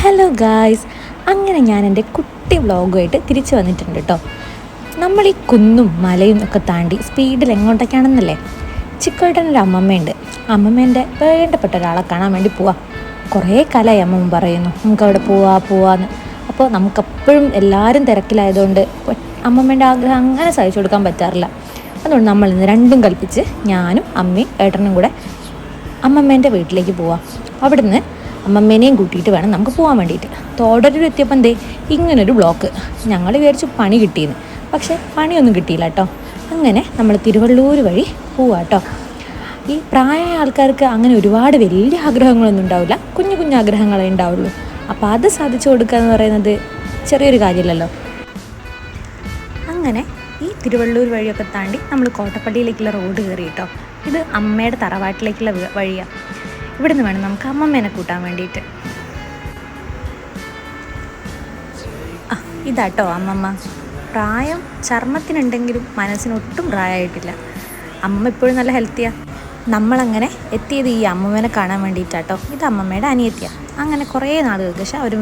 Hello guys, അങ്ങനെ ഞാൻ എൻ്റെ കുട്ടി വ്ളോഗുമായിട്ട് തിരിച്ചു വന്നിട്ടുണ്ട് കേട്ടോ. നമ്മൾ ഈ കുന്നും മലയും ഒക്കെ താണ്ടി സ്പീഡിൽ എങ്ങോട്ടൊക്കെയാണെന്നല്ലേ. ചിക്കോട്ടനൊരു അമ്മമ്മയുണ്ട്. അമ്മമ്മേൻ്റെ വേണ്ടപ്പെട്ട ഒരാളെ കാണാൻ വേണ്ടി പോവാം. കുറേ കാലമായി അമ്മമ്മ പറയുന്നു നമുക്കവിടെ പോവാന്ന്. അപ്പോൾ നമുക്കെപ്പോഴും എല്ലാവരും തിരക്കിലായതുകൊണ്ട് അമ്മമ്മേൻ്റെ ആഗ്രഹം അങ്ങനെ സഹിച്ചു കൊടുക്കാൻ പറ്റാറില്ല. അതുകൊണ്ട് നമ്മളിന്ന് രണ്ടും കൽപ്പിച്ച് ഞാനും അമ്മയും ഏട്ടനും കൂടെ അമ്മമ്മേൻ്റെ വീട്ടിലേക്ക് പോവാം. അവിടുന്ന് അമ്മമ്മേനെയും കൂട്ടിയിട്ട് വേണം നമുക്ക് പോകാൻ വേണ്ടിയിട്ട്. തോടരൂർ എത്തിയപ്പോൾ ഇങ്ങനൊരു ബ്ലോക്ക്. ഞങ്ങൾ വിചാരിച്ചു പണി കിട്ടിയെന്ന്, പക്ഷേ പണിയൊന്നും കിട്ടിയില്ല കേട്ടോ. അങ്ങനെ നമ്മൾ തിരുവള്ളൂർ വഴി പോവാം കേട്ടോ. ഈ പ്രായമായ ആൾക്കാർക്ക് അങ്ങനെ ഒരുപാട് വലിയ ആഗ്രഹങ്ങളൊന്നും ഉണ്ടാവില്ല, കുഞ്ഞു കുഞ്ഞു ആഗ്രഹങ്ങളേ ഉണ്ടാവുള്ളൂ. അപ്പോൾ അത് സാധിച്ചു കൊടുക്കുക എന്ന് പറയുന്നത് ചെറിയൊരു കാര്യമല്ലല്ലോ. അങ്ങനെ ഈ തിരുവള്ളൂർ വഴിയൊക്കെ താണ്ടി നമ്മൾ കോട്ടപ്പള്ളിയിലേക്കുള്ള റോഡ് കയറി കേട്ടോ. ഇത് അമ്മയുടെ തറവാട്ടിലേക്കുള്ള വഴിയാണ്. ഇവിടുന്ന് വേണം നമുക്ക് അമ്മമ്മേനെ കൂട്ടാൻ വേണ്ടിയിട്ട്. ഇതാട്ടോ അമ്മമ്മ. പ്രായം ചർമ്മത്തിനുണ്ടെങ്കിലും മനസ്സിനൊട്ടും പ്രായമായിട്ടില്ല. അമ്മമ്മ ഇപ്പോഴും നല്ല ഹെൽത്തിയാണ്. നമ്മളങ്ങനെ എത്തിയത് ഈ അമ്മമ്മേനെ കാണാൻ വേണ്ടിയിട്ടാട്ടോ. ഇത് അമ്മമ്മയുടെ അനിയത്തിയാണ്. അങ്ങനെ കുറേ നാളുകൾക്ക് ശേഷം അവർ